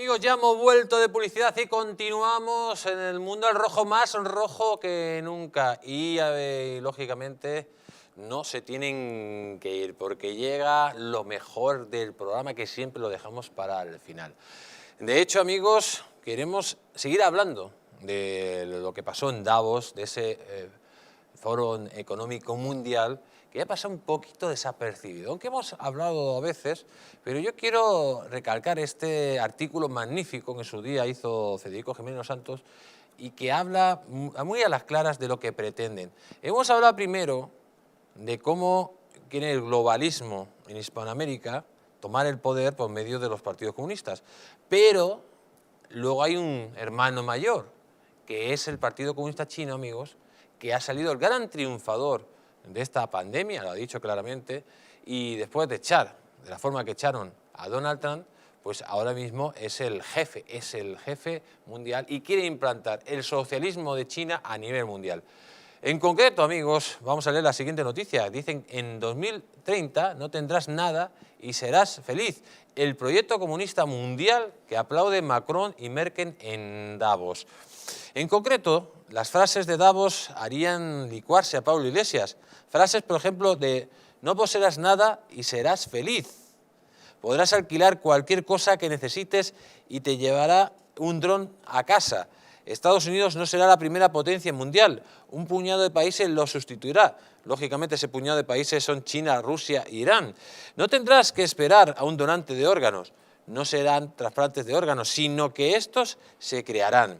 Amigos, ya hemos vuelto de publicidad y continuamos en el mundo al rojo, más rojo que nunca. Y lógicamente no se tienen que ir porque llega lo mejor del programa, que siempre lo dejamos para el final. De hecho, amigos, queremos seguir hablando de lo que pasó en Davos, de ese Foro Económico Mundial, que ya pasa un poquito desapercibido, aunque hemos hablado a veces, pero yo quiero recalcar este artículo magnífico que en su día hizo Federico Jiménez Los Santos y que habla muy a las claras de lo que pretenden. Hemos hablado primero de cómo quiere el globalismo en Hispanoamérica tomar el poder por medio de los partidos comunistas, pero luego hay un hermano mayor, que es el Partido Comunista Chino, amigos, que ha salido el gran triunfador de esta pandemia, lo ha dicho claramente, y después de echar, de la forma que echaron a Donald Trump, pues ahora mismo es el jefe mundial y quiere implantar el socialismo de China a nivel mundial. En concreto, amigos, vamos a leer la siguiente noticia. Dicen, en 2030 no tendrás nada y serás feliz. El proyecto comunista mundial que aplaude Macron y Merkel en Davos. En concreto, las frases de Davos harían licuarse a Pablo Iglesias. Frases, por ejemplo, de no poseerás nada y serás feliz. Podrás alquilar cualquier cosa que necesites y te llevará un dron a casa. Estados Unidos no será la primera potencia mundial. Un puñado de países lo sustituirá. Lógicamente, ese puñado de países son China, Rusia e Irán. No tendrás que esperar a un donante de órganos. No serán trasplantes de órganos, sino que estos se crearán.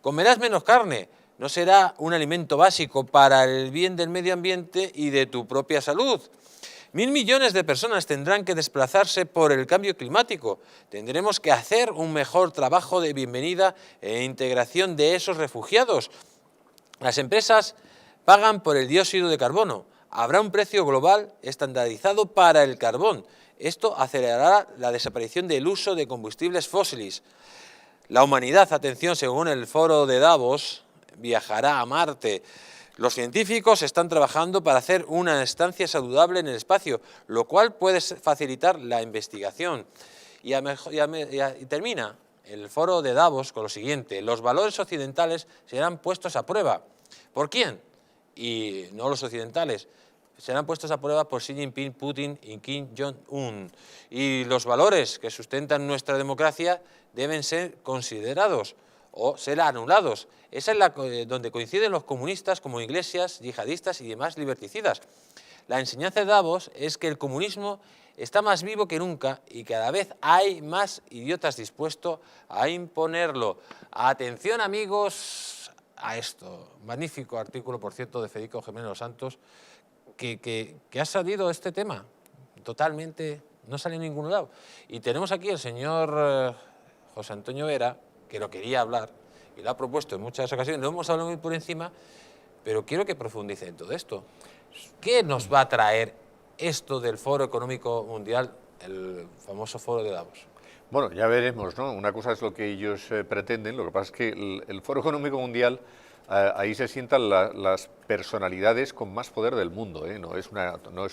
Comerás menos carne. No será un alimento básico para el bien del medio ambiente y de tu propia salud. 1.000 millones de personas tendrán que desplazarse por el cambio climático. Tendremos que hacer un mejor trabajo de bienvenida e integración de esos refugiados. Las empresas pagan por el dióxido de carbono. Habrá un precio global estandarizado para el carbón. Esto acelerará la desaparición del uso de combustibles fósiles. La humanidad, atención, según el foro de Davos, viajará a Marte. Los científicos están trabajando para hacer una estancia saludable en el espacio, lo cual puede facilitar la investigación. Y termina el foro de Davos con lo siguiente: los valores occidentales serán puestos a prueba. ¿Por quién? Y no los occidentales. Serán puestos a prueba por Xi Jinping, Putin y Kim Jong-un. Y los valores que sustentan nuestra democracia deben ser considerados o ser anulados. Esa es donde coinciden los comunistas como Iglesias, yihadistas y demás liberticidas. La enseñanza de Davos es que el comunismo está más vivo que nunca y cada vez hay más idiotas dispuestos a imponerlo. Atención, amigos, a esto. Magnífico artículo, por cierto, de Federico Jiménez Los Santos, que ha salido este tema. Totalmente, no sale en ningún lado. Y tenemos aquí el señor José Antonio Vera, que lo quería hablar y lo ha propuesto en muchas ocasiones. Lo hemos hablado muy por encima, pero quiero que profundice en todo esto. ¿Qué nos va a traer esto del Foro Económico Mundial, el famoso Foro de Davos? Bueno, ya veremos, ¿no? Una cosa es lo que ellos pretenden, lo que pasa es que el Foro Económico Mundial, ahí se sientan las personalidades con más poder del mundo, ¿eh? No es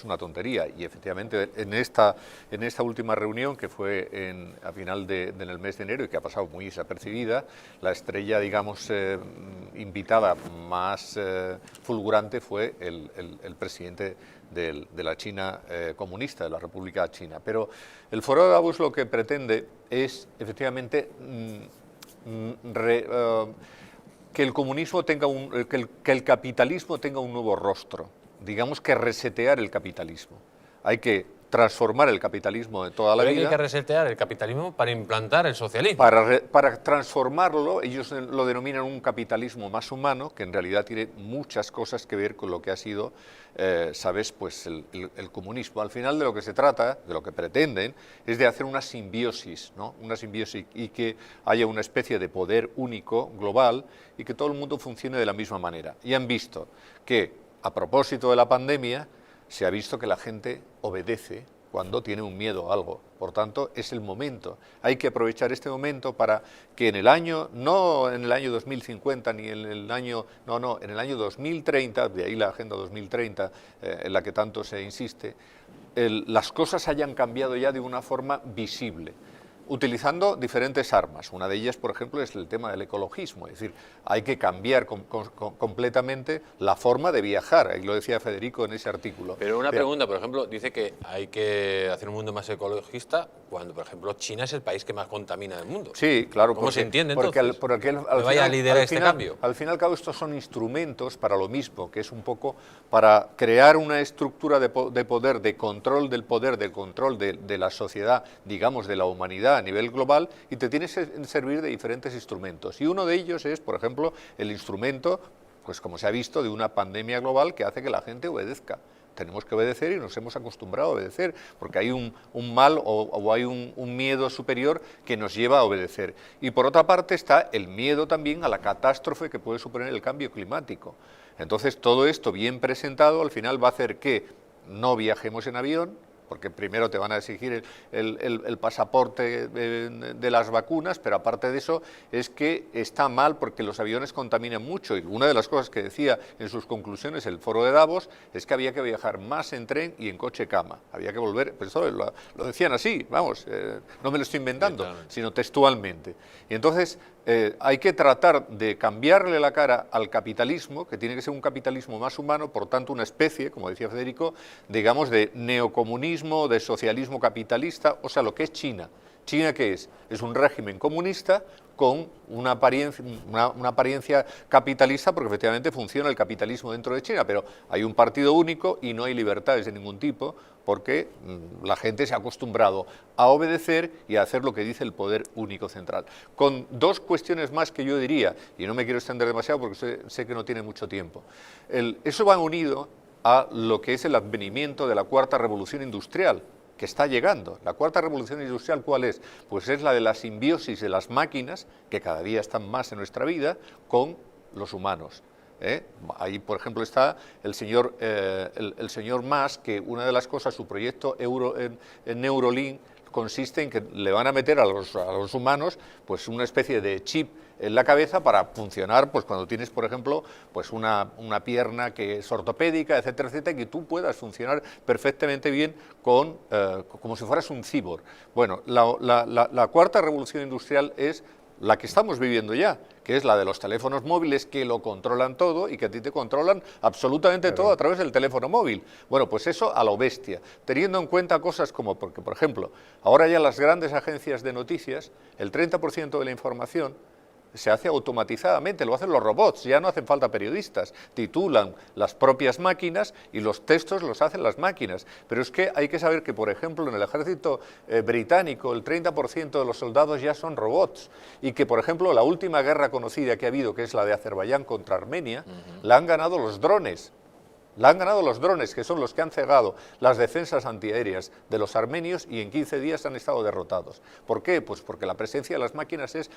una tontería. Y efectivamente en esta última reunión, que fue a final del mes de enero y que ha pasado muy desapercibida, la estrella, digamos, invitada más fulgurante fue el presidente de la China comunista, de la República China. Pero el Foro de Davos lo que pretende es efectivamente que el comunismo tenga que el capitalismo tenga un nuevo rostro, digamos que resetear el capitalismo. Hay que transformar el capitalismo de toda la vida. Hay que resetear el capitalismo para implantar el socialismo. Para transformarlo, ellos lo denominan un capitalismo más humano, que en realidad tiene muchas cosas que ver con lo que ha sido, sabes, pues el comunismo. Al final de lo que se trata, de lo que pretenden, es de hacer una simbiosis, ¿no? Una simbiosis, y que haya una especie de poder único, global, y que todo el mundo funcione de la misma manera. Y han visto que, a propósito de la pandemia, se ha visto que la gente obedece cuando tiene un miedo a algo. Por tanto, es el momento. Hay que aprovechar este momento para que en el año, no en el año 2050, ni en el año, en el año 2030, de ahí la Agenda 2030, en la que tanto se insiste, las cosas hayan cambiado ya de una forma visible. utilizando diferentes armas. Una de ellas, por ejemplo, es el tema del ecologismo, es decir, hay que cambiar completamente la forma de viajar, ahí lo decía Federico en ese artículo. Pero una pregunta, por ejemplo, dice que hay que hacer un mundo más ecologista cuando, por ejemplo, China es el país que más contamina del mundo. Sí, claro. ¿Cómo se entiende porque entonces? Que vaya a liderar este cambio. Al fin y al cabo estos son instrumentos para lo mismo, que es un poco para crear una estructura de poder, de control del poder, de control de la sociedad, digamos, de la humanidad a nivel global, y te tienes que servir de diferentes instrumentos. Y uno de ellos es, por ejemplo, el instrumento, pues como se ha visto, de una pandemia global que hace que la gente obedezca. Tenemos que obedecer y nos hemos acostumbrado a obedecer, porque hay un mal o hay un miedo superior que nos lleva a obedecer. Y por otra parte está el miedo también a la catástrofe que puede suponer el cambio climático. Entonces todo esto bien presentado al final va a hacer que no viajemos en avión, porque primero te van a exigir el pasaporte de las vacunas, pero aparte de eso es que está mal porque los aviones contaminan mucho, y una de las cosas que decía en sus conclusiones el foro de Davos es que había que viajar más en tren y en coche cama, había que volver, pero eso lo decían así, vamos, no me lo estoy inventando, sino textualmente. Y entonces hay que tratar de cambiarle la cara al capitalismo, que tiene que ser un capitalismo más humano, por tanto una especie, como decía Federico, digamos de neocomunismo, de socialismo capitalista, o sea, lo que es China. ¿China qué es? Es un régimen comunista con una apariencia capitalista, porque efectivamente funciona el capitalismo dentro de China, pero hay un partido único y no hay libertades de ningún tipo, porque la gente se ha acostumbrado a obedecer y a hacer lo que dice el poder único central. Con dos cuestiones más que yo diría, y no me quiero extender demasiado porque sé que no tiene mucho tiempo. Eso va unido a lo que es el advenimiento de la cuarta revolución industrial, que está llegando. La cuarta revolución industrial, ¿cuál es? Pues es la de la simbiosis de las máquinas, que cada día están más en nuestra vida, con los humanos. Ahí, por ejemplo, está el señor Musk, que una de las cosas, su proyecto en Neuralink, consiste en que le van a meter a los humanos pues una especie de chip en la cabeza para funcionar, pues cuando tienes, por ejemplo, pues una pierna que es ortopédica, etcétera, etcétera, que tú puedas funcionar perfectamente bien como si fueras un cyborg. Bueno, la cuarta revolución industrial es la que estamos viviendo ya, que es la de los teléfonos móviles que lo controlan todo y que a ti te controlan absolutamente todo a través del teléfono móvil. Bueno, pues eso a lo bestia, teniendo en cuenta cosas como, porque por ejemplo, ahora ya las grandes agencias de noticias, el 30% de la información se hace automatizadamente, lo hacen los robots, ya no hacen falta periodistas, titulan las propias máquinas y los textos los hacen las máquinas. Pero es que hay que saber que, por ejemplo, en el ejército británico el 30% de los soldados ya son robots y que, por ejemplo, la última guerra conocida que ha habido, que es la de Azerbaiyán contra Armenia, la han ganado los drones. La han ganado los drones, que son los que han cegado las defensas antiaéreas de los armenios y en 15 días han estado derrotados. ¿Por qué? Pues porque la presencia de las máquinas es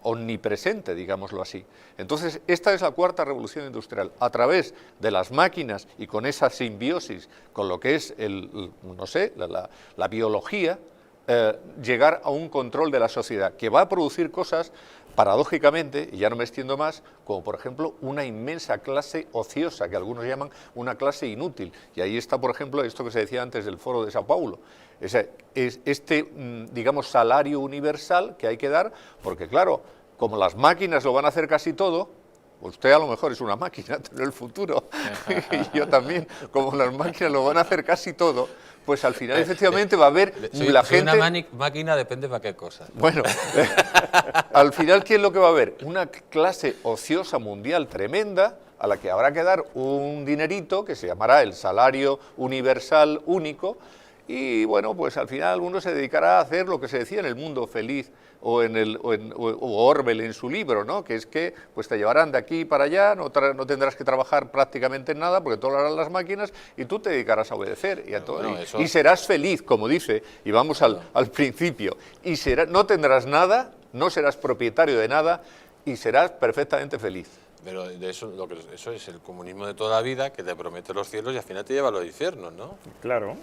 omnipresente, digámoslo así. Entonces, esta es la cuarta revolución industrial. A través de las máquinas y con esa simbiosis con lo que es la biología, llegar a un control de la sociedad que va a producir cosas, paradójicamente, y ya no me extiendo más, como por ejemplo una inmensa clase ociosa, que algunos llaman una clase inútil. Y ahí está, por ejemplo, esto que se decía antes del foro de Sao Paulo, digamos, salario universal que hay que dar, porque claro, como las máquinas lo van a hacer casi todo, usted a lo mejor es una máquina en el futuro, y yo también, como las máquinas lo van a hacer casi todo, pues al final efectivamente va a haber la gente... Soy una máquina, depende para qué cosa. Bueno, al final, ¿qué es lo que va a haber? Una clase ociosa mundial tremenda a la que habrá que dar un dinerito que se llamará el salario universal único, y bueno, pues al final uno se dedicará a hacer lo que se decía en El Mundo Feliz o Orwell en su libro, ¿no? Que es que pues te llevarán de aquí para allá, no tendrás que trabajar prácticamente en nada porque todo lo harán las máquinas y tú te dedicarás a obedecer y serás feliz, como dice, y vamos al principio, y no tendrás nada, no serás propietario de nada y serás perfectamente feliz. Pero eso es el comunismo de toda la vida, que te promete los cielos y al final te lleva a los infiernos, ¿no? Claro,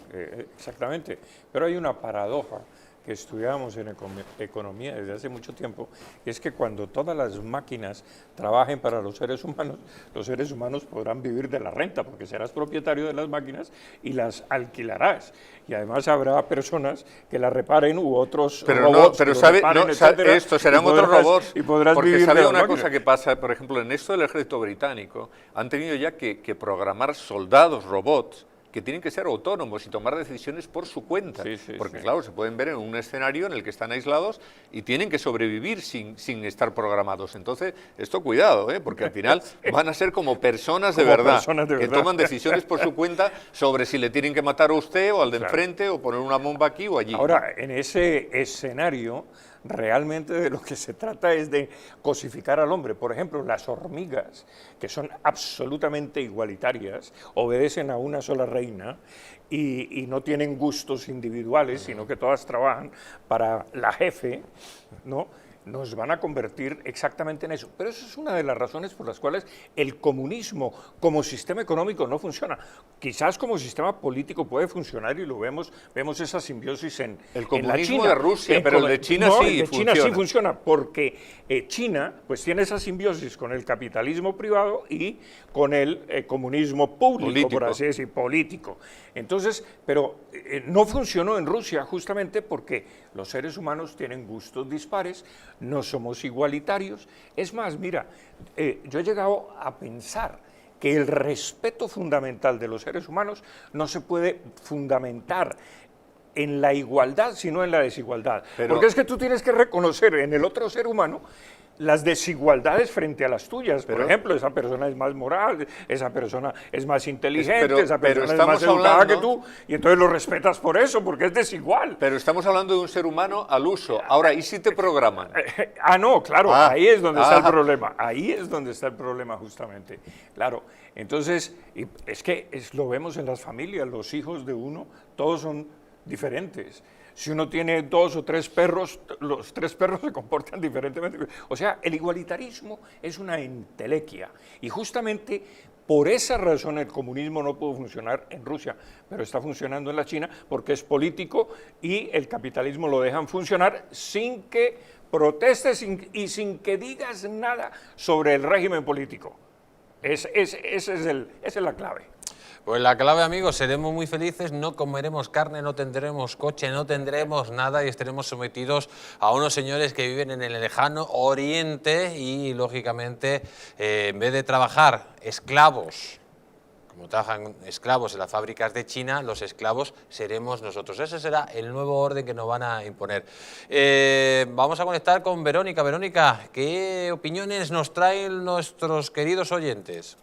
exactamente. Pero hay una paradoja que estudiábamos en economía desde hace mucho tiempo, es que cuando todas las máquinas trabajen para los seres humanos podrán vivir de la renta, porque serás propietario de las máquinas y las alquilarás. Y además habrá personas que las reparen u otros robots pero que sabe, reparen, no, etcétera, esto serán y podrás, otros robots. y podrás porque vivir sabe de las una máquinas. cosa que pasa, por ejemplo, en esto del ejército británico, han tenido ya que programar soldados, robots, que tienen que ser autónomos y tomar decisiones por su cuenta, porque claro, se pueden ver en un escenario en el que están aislados y tienen que sobrevivir sin estar programados. Entonces, esto cuidado, porque al final van a ser como personas de verdad, que toman decisiones por su cuenta sobre si le tienen que matar a usted o al de enfrente o poner una bomba aquí o allí. Ahora, en ese escenario, realmente de lo que se trata es de cosificar al hombre. Por ejemplo, las hormigas, que son absolutamente igualitarias, obedecen a una sola reina y no tienen gustos individuales, sino que todas trabajan para la jefe, ¿no? Nos van a convertir exactamente en eso. Pero eso es una de las razones por las cuales el comunismo como sistema económico no funciona. Quizás como sistema político puede funcionar y lo vemos esa simbiosis en el comunismo en la China. de Rusia, pero el de China sí el de China sí funciona porque China pues tiene esa simbiosis con el capitalismo privado y con el comunismo público, por así decir, político. Entonces, pero no funcionó en Rusia justamente porque los seres humanos tienen gustos dispares, no somos igualitarios. Es más, mira, yo he llegado a pensar que el respeto fundamental de los seres humanos no se puede fundamentar en la igualdad, sino en la desigualdad. Porque es que tú tienes que reconocer en el otro ser humano las desigualdades frente a las tuyas. Por ejemplo, esa persona es más moral, esa persona es más inteligente, esa persona es más educada que tú, y entonces lo respetas por eso, porque es desigual. Pero estamos hablando de un ser humano al uso. Ahora, ¿y si te programan? No, claro, ahí es donde está el problema. Ahí es donde está el problema, justamente. Claro, entonces, es que lo vemos en las familias, los hijos de uno, todos son diferentes. Si uno tiene 2 o 3 perros, los 3 perros se comportan diferentemente. O sea, el igualitarismo es una entelequia. Y justamente por esa razón el comunismo no pudo funcionar en Rusia, pero está funcionando en la China porque es político y el capitalismo lo dejan funcionar sin que protestes y sin que digas nada sobre el régimen político. Esa es la clave. Pues la clave, amigos, seremos muy felices, no comeremos carne, no tendremos coche, no tendremos nada y estaremos sometidos a unos señores que viven en el lejano Oriente y, lógicamente, en vez de trabajar esclavos, como trabajan esclavos en las fábricas de China, los esclavos seremos nosotros. Ese será el nuevo orden que nos van a imponer. Vamos a conectar con Verónica. Verónica, ¿qué opiniones nos traen nuestros queridos oyentes?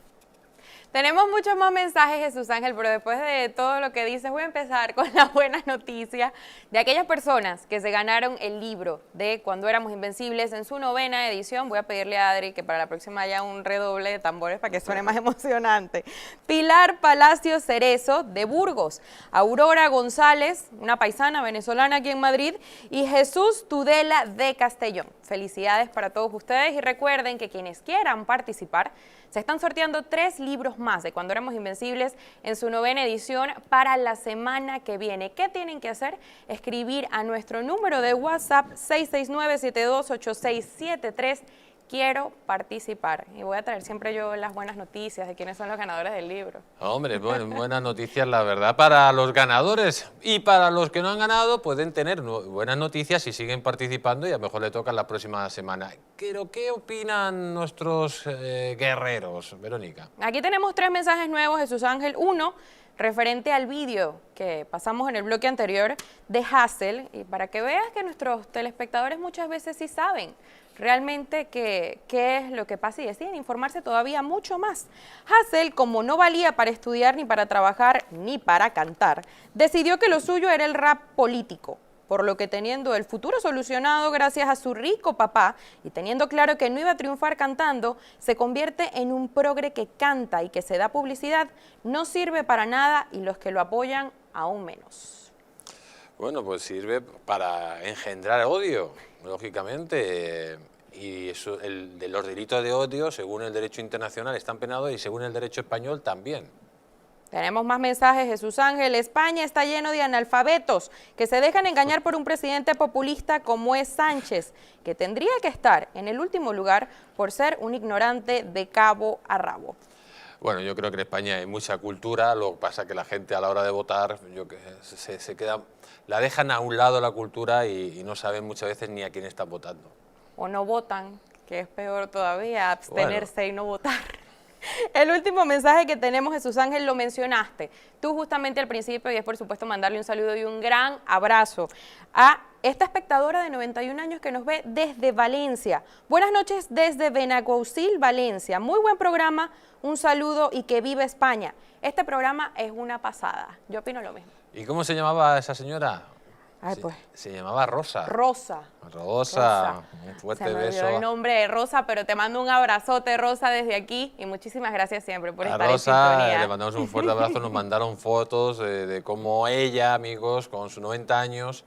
Tenemos muchos más mensajes, Jesús Ángel, pero después de todo lo que dices, voy a empezar con la buena noticia de aquellas personas que se ganaron el libro de Cuando éramos invencibles en su 9ª edición. Voy a pedirle a Adri que para la próxima haya un redoble de tambores para que suene más emocionante. Pilar Palacio Cerezo, de Burgos, Aurora González, una paisana venezolana aquí en Madrid, y Jesús Tudela, de Castellón. Felicidades para todos ustedes y recuerden que quienes quieran participar, se están sorteando 3 libros más de Cuando éramos invencibles en su 9ª edición para la semana que viene. ¿Qué tienen que hacer? Escribir a nuestro número de WhatsApp 669-728673. Quiero participar. Y voy a traer siempre yo las buenas noticias de quiénes son los ganadores del libro. Hombre, buenas noticias, la verdad, para los ganadores. Y para los que no han ganado, pueden tener buenas noticias y siguen participando y a lo mejor le tocan la próxima semana. Pero, ¿qué opinan nuestros guerreros, Verónica? Aquí tenemos 3 mensajes nuevos, Jesús Ángel. Uno, referente al vídeo que pasamos en el bloque anterior de Hassel, y para que veas que nuestros telespectadores muchas veces sí saben realmente qué es lo que pasa y deciden informarse todavía mucho más. Hassel, como no valía para estudiar, ni para trabajar, ni para cantar, decidió que lo suyo era el rap político, por lo que teniendo el futuro solucionado gracias a su rico papá y teniendo claro que no iba a triunfar cantando, se convierte en un progre que canta y que se da publicidad, no sirve para nada y los que lo apoyan aún menos. Bueno, pues sirve para engendrar odio, lógicamente, y eso, los delitos de odio, según el derecho internacional, están penados y según el derecho español también. Tenemos más mensajes, Jesús Ángel. España está lleno de analfabetos que se dejan engañar por un presidente populista como es Sánchez, que tendría que estar en el último lugar por ser un ignorante de cabo a rabo. Bueno, yo creo que en España hay mucha cultura, lo que pasa es que la gente a la hora de votar se queda, la dejan a un lado la cultura y no saben muchas veces ni a quién están votando. O no votan, que es peor todavía, abstenerse y no votar. El último mensaje que tenemos, Jesús Ángel, lo mencionaste tú justamente al principio, y es por supuesto mandarle un saludo y un gran abrazo a esta espectadora de 91 años que nos ve desde Valencia. Buenas noches desde Benaguasil, Valencia. Muy buen programa, un saludo y que viva España. Este programa es una pasada, yo opino lo mismo. ¿Y cómo se llamaba esa señora? Ay, pues. Se llamaba Rosa. Rosa. Un fuerte Se me olvidó beso. el nombre de Rosa, pero te mando un abrazote, Rosa, desde aquí, y muchísimas gracias siempre por estar en sintonía. Le mandamos un fuerte abrazo, nos mandaron fotos de cómo ella, amigos, con sus 90 años,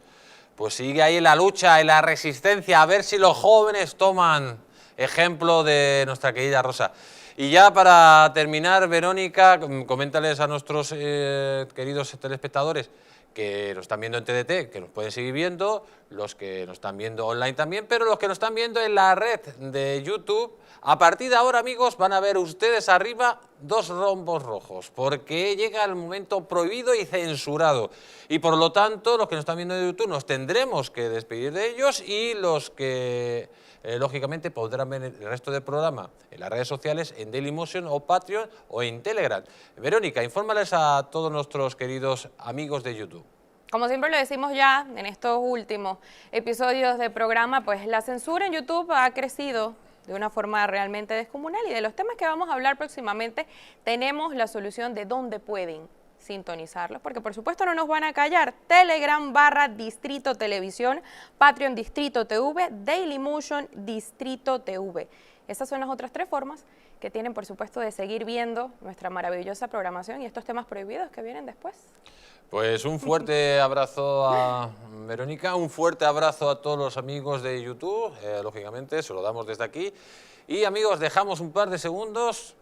pues sigue ahí en la lucha, en la resistencia, a ver si los jóvenes toman ejemplo de nuestra querida Rosa. Y ya para terminar, Verónica, coméntales a nuestros queridos telespectadores que nos están viendo en TDT, que nos pueden seguir viendo, los que nos están viendo online también, pero los que nos están viendo en la red de YouTube, a partir de ahora, amigos, van a ver ustedes arriba 2 rombos rojos, porque llega el momento prohibido y censurado. Y por lo tanto, los que nos están viendo en YouTube nos tendremos que despedir de ellos, y los que lógicamente podrán ver el resto del programa en las redes sociales, en Dailymotion o Patreon o en Telegram. Verónica, infórmales a todos nuestros queridos amigos de YouTube. Como siempre lo decimos ya en estos últimos episodios del programa, pues la censura en YouTube ha crecido de una forma realmente descomunal, y de los temas que vamos a hablar próximamente tenemos la solución de dónde pueden sintonizarlos, porque por supuesto no nos van a callar. Telegram /Distrito Televisión, Patreon Distrito TV, Dailymotion Distrito TV. Esas son las otras 3 formas que tienen, por supuesto, de seguir viendo nuestra maravillosa programación y estos temas prohibidos que vienen después. Pues un fuerte abrazo a Verónica, un fuerte abrazo a todos los amigos de YouTube, lógicamente, se lo damos desde aquí. Y amigos, dejamos un par de segundos.